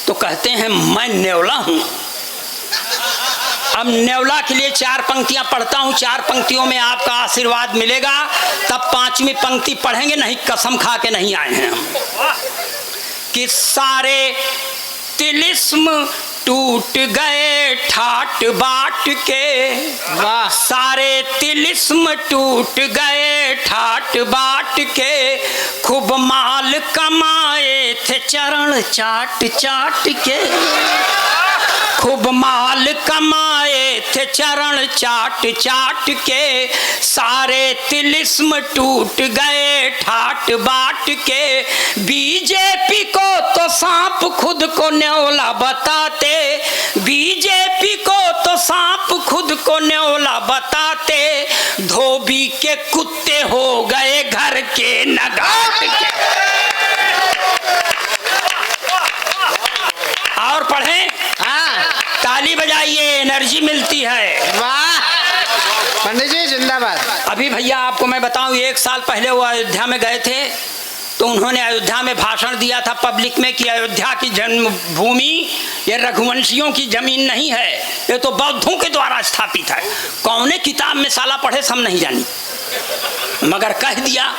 तो कहते हैं मैं नेवला हूं। अब नेवला के लिए 4 पंक्तियां पढ़ता हूं, 4 पंक्तियों में आपका आशीर्वाद मिलेगा, तब 5वीं पंक्ति पढ़ेंगे, नहीं कसम खा के नहीं आए हैं हम। कि सारे तिलिस्म टूट गए ठाट बाट के, वाह, सारे तिलिस्म टूट गए ठाट बाट के, खूब माल कमाए थे चरण चाट चाट के, खूब माल कमाए थे चरण चाट चाट के, सारे तिलिस्म टूट गए ठाट बाट के, बीजेपी को तो सांप खुद को न्योला बताते, बीजेपी को तो सांप खुद को न्योला बताते, धोबी के कुत्ते हो गए घर के नगाट के। और पढ़ें, ताली बजाइए, एनर्जी मिलती है। वाह पंडित जी जिंदाबाद। अभी भैया आपको मैं बताऊं, 1 साल पहले वो अयोध्या में गए थे, तो उन्होंने अयोध्या में भाषण दिया था पब्लिक में कि अयोध्या की जन्मभूमि ये रघुवंशियों की जमीन नहीं है, ये तो बौद्धों के द्वारा स्थापित है। कौने किताब में साला पढ़े हम नहीं जानी, मगर कह दिया,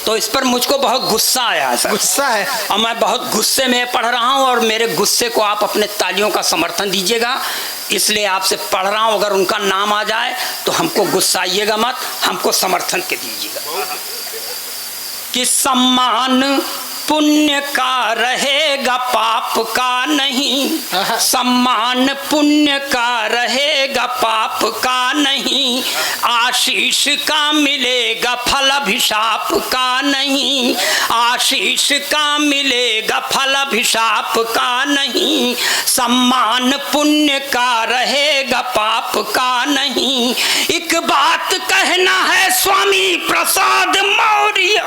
तो इस पर मुझको बहुत गुस्सा आया सर। गुस्सा है और मैं बहुत गुस्से में पढ़ रहा हूँ, और मेरे गुस्से को आप अपने तालियों का समर्थन दीजिएगा, इसलिए आपसे पढ़ रहा हूँ। अगर उनका नाम आ जाए तो हमको गुस्साइएगा मत, हमको समर्थन के दीजिएगा। कि सम्मान पुण्य का रहेगा पाप का नहीं, सम्मान पुण्य का रहेगा पाप का नहीं, आशीष का मिलेगा फल अभिशाप का नहीं, आशीष का मिलेगा फल अभिशाप का नहीं, सम्मान पुण्य का रहेगा पाप का नहीं। एक बात कहना है स्वामी प्रसाद मौर्य,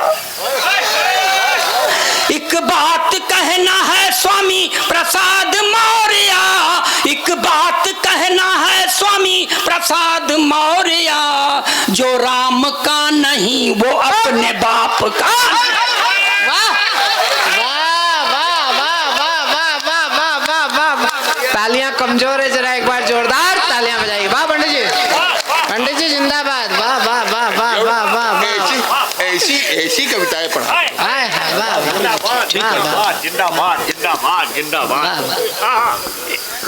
एक बात कहना है स्वामी प्रसाद मौर्य, एक बात कहना है स्वामी प्रसाद मौर्य, जो राम का नहीं वो अपने बाप का। तालियां कमजोर है, जरा एक बार जोरदार तालियां बजाइए। वाह पंडित जी, पंडित जी जिंदाबाद। वाह वाह वाह वाह वाह वाह, ऐसी कविताएं पढ़ा। जिंदाबाद जिंदाबाद जिंदाबाद जिंदाबाद।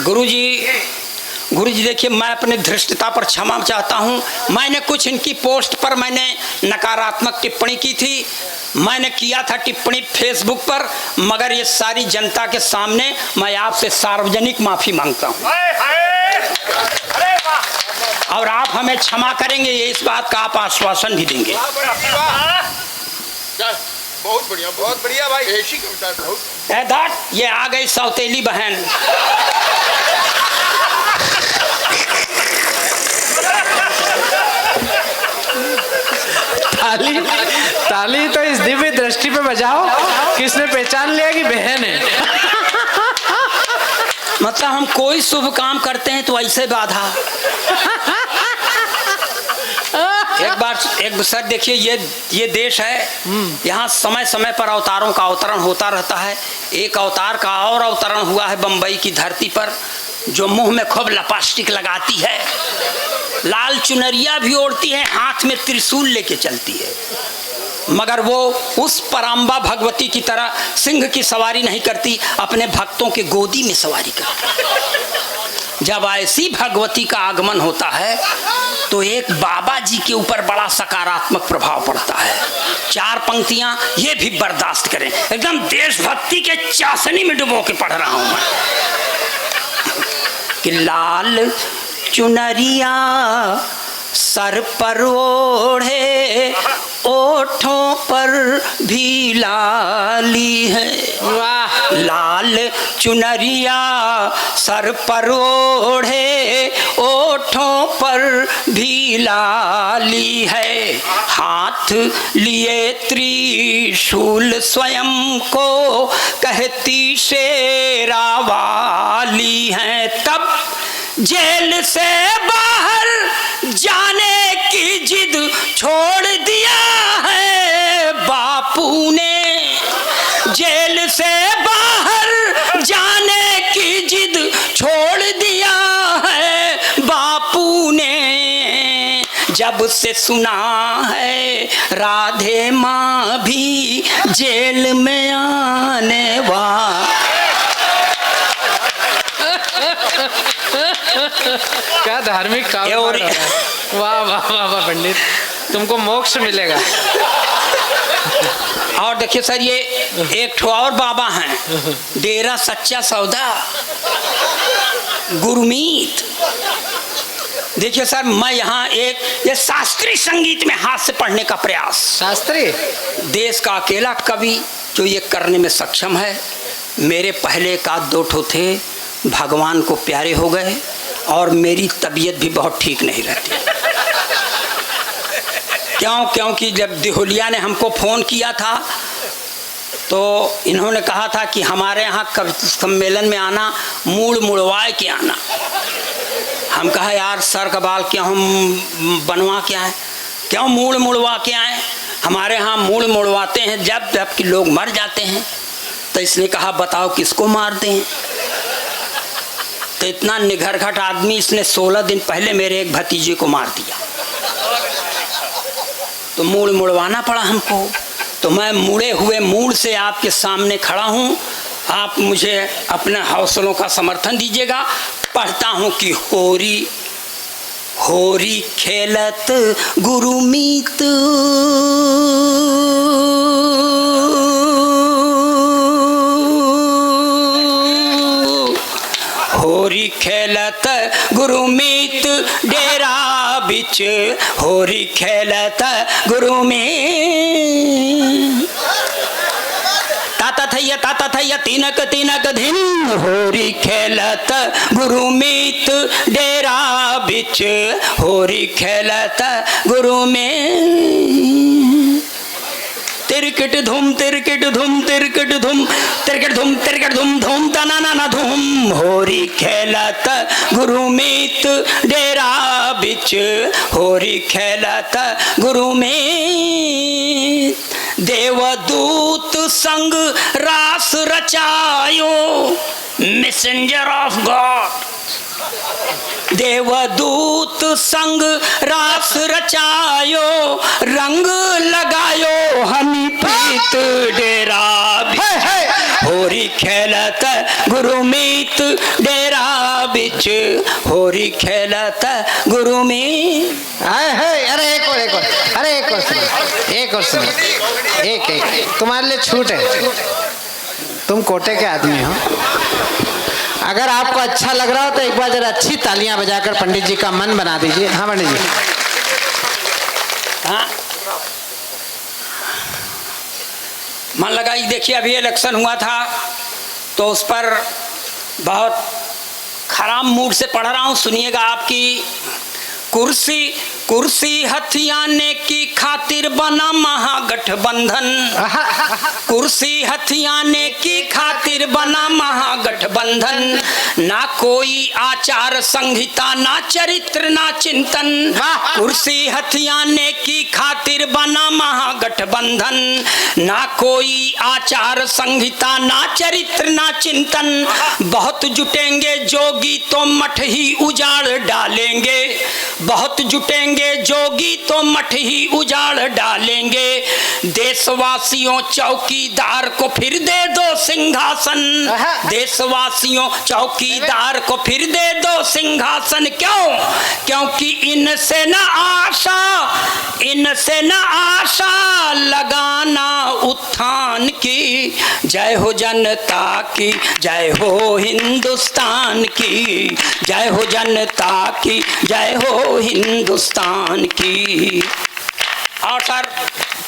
गुरुजी देखिए, मैं अपने धृष्टता पर क्षमा चाहता हूँ। मैंने कुछ इनकी पोस्ट पर मैंने नकारात्मक टिप्पणी की थी, मैंने किया था टिप्पणी फेसबुक पर, मगर ये सारी जनता के सामने मैं आपसे सार्वजनिक माफी मांगता हूँ, और आप हमें क्षमा करेंगे, ये इस बात का आप आश्वासन भी देंगे। बहुत बढ़िया भाई, ऐसी कविता बहुत। दाट ये आ गई सौतेली बहन। ताली ताली तो इस दिव्य दृष्टि पे बजाओ कि इसने पहचान लिया कि बहन है। मतलब हम कोई शुभ काम करते हैं तो ऐसे बाधा। एक सर देखिए, ये देश है, यहाँ समय समय पर अवतारों का अवतरण होता रहता है। एक अवतार का और अवतरण हुआ है बंबई की धरती पर, जो मुंह में खूब लपास्टिक लगाती है, लाल चुनरिया भी ओढ़ती है, हाथ में त्रिशूल लेके चलती है, मगर वो उस पराम्बा भगवती की तरह सिंह की सवारी नहीं करती, अपने भक्तों के गोदी में सवारी करती। जब ऐसी भगवती का आगमन होता है तो एक बाबा जी के ऊपर बड़ा सकारात्मक प्रभाव पड़ता है। 4 पंक्तियां ये भी बर्दाश्त करें, एकदम देशभक्ति के चाशनी में डुबो के पढ़ रहा हूं मैं। कि लाल चुनरिया सर पर ओढ़े, ओठों पर भी लाली है। वाह, लाल चुनरिया सर पर ओढ़े, ओठों पर भी लाली है, हाथ लिए त्रिशूल स्वयं को कहती शेरा वाली है। तब जेल से बाहर जाने की जिद छोड़ दिया है बापू ने, जेल से बाहर जाने जब से सुना है राधे माँ भी जेल में आने क्या धार्मिक काव्य और- पढ़ रहा है। वाह वाह वाह वाह पंडित, तुमको मोक्ष मिलेगा। और देखिए सर, ये एक ठो और बाबा हैं, डेरा सच्चा सौदा गुरमीत। देखिए सर, मैं यहाँ ये शास्त्रीय संगीत में हाथ से पढ़ने का प्रयास, शास्त्री देश का अकेला कवि जो ये करने में सक्षम है। मेरे पहले एक आध दो ठो थे, भगवान को प्यारे हो गए और मेरी तबीयत भी बहुत ठीक नहीं रहती। क्योंकि जब देहोलिया ने हमको फ़ोन किया था तो इन्होंने कहा था कि हमारे यहाँ कवि सम्मेलन में आना, मूड़ मुड़वाए के आना। हम कहा यार सर का बाल क्यों हम बनवा के आए, क्यों मूड़ मुड़वा के आए? हमारे यहाँ मूड़ मुड़वाते हैं जब कि लोग मर जाते हैं। तो इसने कहा बताओ किसको मार दें? तो इतना निघरघट आदमी, इसने 16 दिन पहले मेरे एक भतीजे को मार दिया। तो मूड़ मुड़वाना पड़ा हमको। तो मैं मुड़े हुए मूड़ से आपके सामने खड़ा हूँ, आप मुझे अपने हौसलों का समर्थन दीजिएगा। पढ़ता हूँ कि होरी होरी खेलत गुरुमीत, होरी खेलत गुरुमीत डेरा बिच, होरी खेलत गुरुमीत। ताता थैया तीनक तीनक धिन, होरी खेलत गुरुमीत डेरा बिच, होरी खेलत गुरुमीत। तिरकिट धूम तिरकिट धूम तिरकिट धूम तिरकिट धूम तिरकिट धूम धूम तना ना धूम, होरी खेलत गुरुमीत डेरा बिच, होरी खेलत गुरुमीत। देवदूत संग रास रचायो, मैसेंजर ऑफ गॉड। देवदूत संग रास रचायो, रंग लगायो हनी प्रीत डेरा बिच, होरी खेलत गुरुमीत डेरा बिच, होरी खेलत गुरुमीत। अरे एक और अरे एक और सुनो, एक और सुनो, एक तुम्हारे लिए छूट है। तुम कोटे के आदमी हो, अगर आपको अच्छा लग रहा हो तो एक बार जरा अच्छी तालियां बजाकर पंडित जी का मन बना दीजिए। हाँ पंडित जी। हाँ मन लगाई। देखिए अभी इलेक्शन हुआ था तो उस पर बहुत खराब मूड से पढ़ रहा हूँ, सुनिएगा। आपकी कुर्सी हथियाने की खातिर बना महागठबंधन, कुर्सी हथियाने की खातिर बना महागठबंधन। ना कोई आचार संहिता, ना चरित्र, ना चिंतन। कुर्सी हथियाने की खातिर बना महागठबंधन, ना कोई आचार संहिता, ना चरित्र, ना चिंतन। बहुत जुटेंगे जोगी तो मठ ही उजाड़ डालेंगे, बहुत जुटेंगे जोगी तो मठ ही उजाड़ डालेंगे। देशवासियों चौकीदार को फिर दे दो सिंहासन, देशवासियों चौकीदार को फिर दे दो सिंहासन। क्यों? क्योंकि इनसे न आशा लगाना उत्थान की। जय हो जनता की, जय हो हिंदुस्तान की, जय हो जनता की, जय हो हिंदुस्तान की। और सर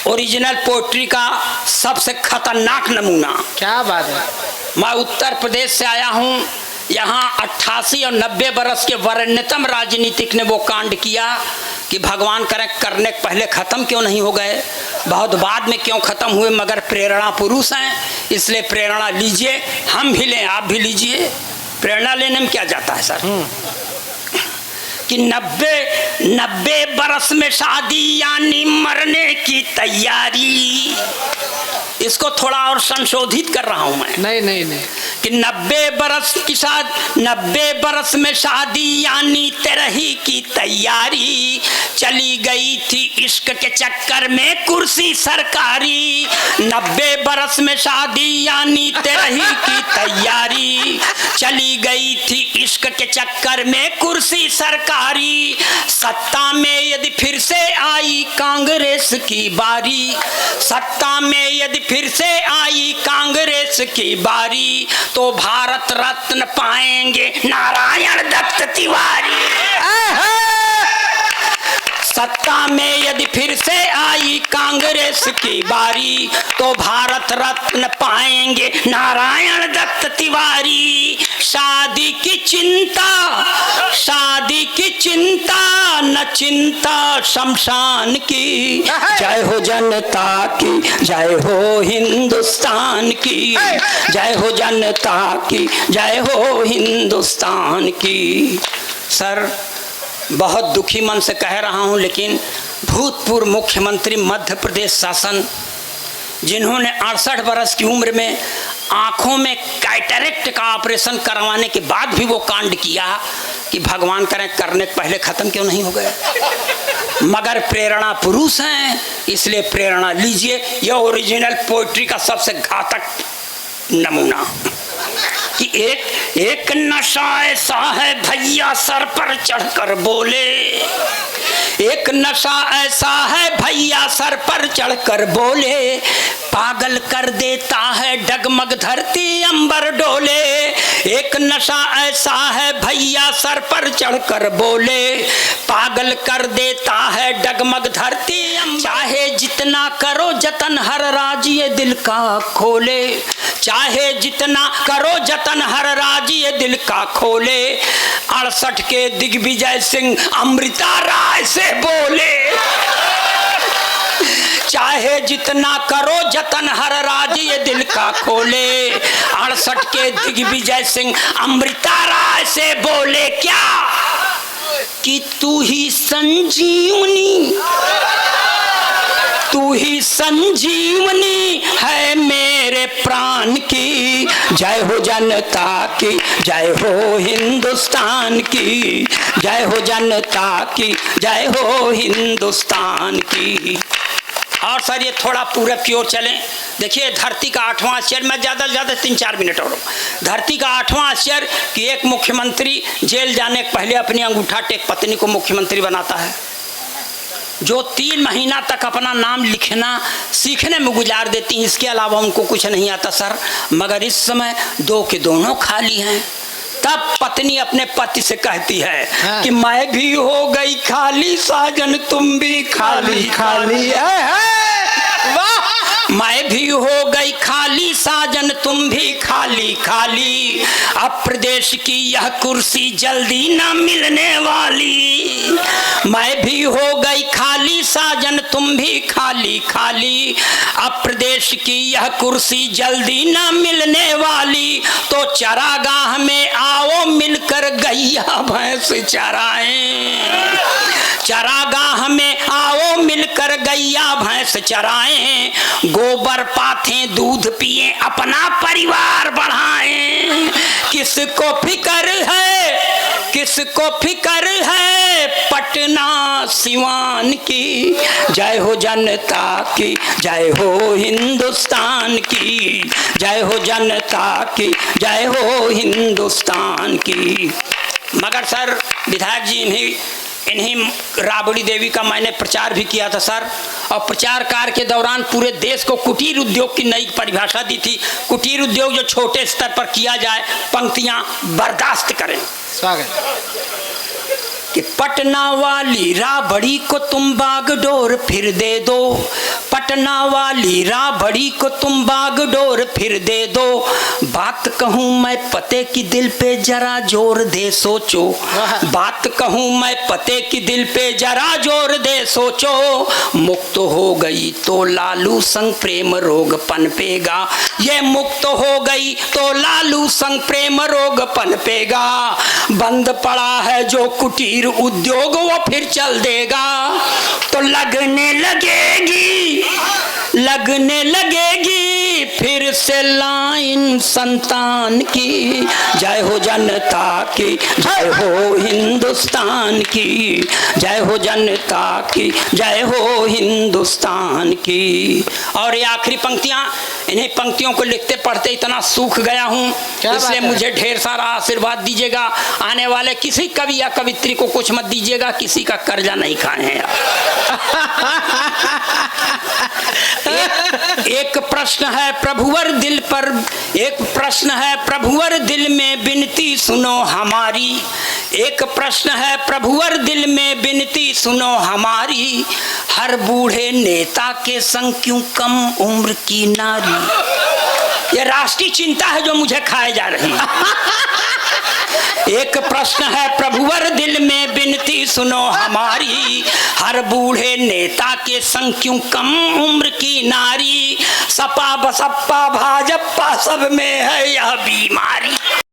ओरिजिनल पोएट्री का सबसे खतरनाक नमूना। क्या बात है। मैं उत्तर प्रदेश से आया हूँ। यहाँ 88 और 90 बरस के वरेण्यतम राजनीतिक ने वो कांड किया कि भगवान करें करने के पहले ख़त्म क्यों नहीं हो गए, बहुत बाद में क्यों ख़त्म हुए, मगर प्रेरणा पुरुष हैं, इसलिए प्रेरणा लीजिए। हम भी लें, आप भी लीजिए। प्रेरणा लेने में क्या जाता है सर कि 90 बरस में शादी यानी मरने की तैयारी। इसको थोड़ा और संशोधित कर रहा हूं मैं नहीं कि 90 बरस में शादी यानी तेरही की तैयारी, चली गई थी इश्क के चक्कर में कुर्सी सरकारी। 90 बरस में शादी यानी तेरही की तैयारी, चली गई थी इश्क के चक्कर में कुर्सी सरकारी। सत्ता में यदि फिर से आई कांग्रेस की बारी, सत्ता में यदि फिर से आई कांग्रेस की बारी, तो भारत रत्न पाएंगे नारायण दत्त तिवारी। सत्ता में यदि फिर से आई कांग्रेस की बारी, तो भारत रत्न पाएंगे नारायण दत्त तिवारी। शादी की चिंता न चिंता शमशान की, जय हो जनता की, जय हो हिंदुस्तान की, जय हो जनता की, जय हो हिंदुस्तान की। सर, बहुत दुखी मन से कह रहा हूं, लेकिन भूतपूर्व मुख्यमंत्री मध्य प्रदेश शासन, जिन्होंने 68 बरस की उम्र में आंखों में कैटरेक्ट का ऑपरेशन करवाने के बाद भी वो कांड किया कि भगवान करें करने के पहले खत्म क्यों नहीं हो गए। मगर प्रेरणा पुरुष हैं, इसलिए प्रेरणा लीजिए। यह ओरिजिनल पोइट्री का सबसे घातक नमूना कि एक नशा ऐसा है भैया सर पर चढ़कर बोले, एक नशा ऐसा है भैया सर पर चढ़कर बोले, पागल कर देता है डगमग धरती अंबर डोले। एक नशा ऐसा है भैया सर पर चढ़कर बोले, पागल कर देता है डगमग धरती अंबर। चाहे जितना करो जतन हर राज ये दिल का खोले, चाहे जितना करो जतन हर राज ये दिल का खोले। 68 के दिग्विजय सिंह अमृता राय से बोले, चाहे जितना करो जतन हर राज ये दिल का खोले। 68 के दिग्विजय सिंह अमृता राय से बोले क्या कि तू ही संजीवनी, तू ही संजीवनी है मेरे प्राण की। जय हो जनता की, जय हो हिंदुस्तान की, जय हो जनता की, जय हो हिंदुस्तान की। और सर ये थोड़ा पूरब की ओर चलें। देखिए, धरती का 8वां आश्चर्य, मैं ज़्यादा से ज़्यादा 3-4 मिनट और, धरती का 8वां आश्चर्य कि एक मुख्यमंत्री जेल जाने के पहले अपनी अंगूठा टेक पत्नी को मुख्यमंत्री बनाता है, जो 3 महीना तक अपना नाम लिखना सीखने में गुजार देती हैं, इसके अलावा उनको कुछ नहीं आता सर। मगर इस समय 2 के दोनों खाली हैं। तब पत्नी अपने पति से कहती है कि मैं भी हो गई खाली साजन तुम भी खाली खाली वाह, मैं भी हो गई खाली साजन तुम भी खाली खाली। अब प्रदेश की यह कुर्सी जल्दी न मिलने वाली, मैं भी हो गई खाली साजन तुम भी खाली खाली। अब प्रदेश की यह कुर्सी जल्दी न मिलने वाली, तो चरागाह में आओ मिलकर गैया भैंस चराएं, चरागाह में आओ मिलकर गैया भैंस चराएं। गोबर पाथें दूध पिए अपना परिवार बढ़ाएं। किसको फिकर है, किसको फिकर है पटना सिवान की। जय हो जनता की, जय हो हिंदुस्तान की, जय हो जनता की, जय हो हिंदुस्तान की। मगर सर विधायक जी इन्हीं राबड़ी देवी का मैंने प्रचार भी किया था सर, और प्रचार कार्य के दौरान पूरे देश को कुटीर उद्योग की नई परिभाषा दी थी। कुटीर उद्योग जो छोटे स्तर पर किया जाए, पंक्तियां बर्दाश्त करें। स्वागत। कि पटना वाली राबड़ी को तुम बागडोर फिर दे दो, पटना वाली राबड़ी को तुम बागडोर फिर दे दो। बात कहूँ मैं पते की दिल पे जरा जोर दे सोचो, बात कहूँ मैं पते की दिल पे जरा जोर दे सोचो। मुक्त हो गई तो लालू संग प्रेम रोग पनपेगा, ये मुक्त हो गई तो लालू संग प्रेम रोग पनपेगा। बंद पड़ा है जो कुटीर उद्योग वो फिर चल देगा, तो लगने लगेगी लगने लगेगी फिर से लाइन संतान की। जय हो जनता की, जय हो हिंदुस्तान की, जय हो जनता की, जय हो हिंदुस्तान की। और ये आखिरी पंक्तियां, इन्हीं पंक्तियों को लिखते पढ़ते इतना सूख गया हूं, इसलिए मुझे ढेर सारा आशीर्वाद दीजिएगा। आने वाले किसी कवि या कवित्री को कुछ मत दीजिएगा, किसी का कर्जा नहीं खाए हैं आप। एक प्रश्न है प्रभुवर दिल पर, एक प्रश्न है प्रभुवर दिल में बिनती सुनो हमारी। एक प्रश्न है प्रभुवर दिल में बिनती सुनो हमारी। हर बूढ़े नेता के संग क्यों कम उम्र की नारी। ये राष्ट्रीय चिंता है जो मुझे खाए जा रही है। एक प्रश्न है प्रभुवर दिल में बिनती सुनो हमारी। हर बूढ़े नेता के संग क्यों कम उम्र की नारी। सपा बसपा भाजपा सब में है यह बीमारी।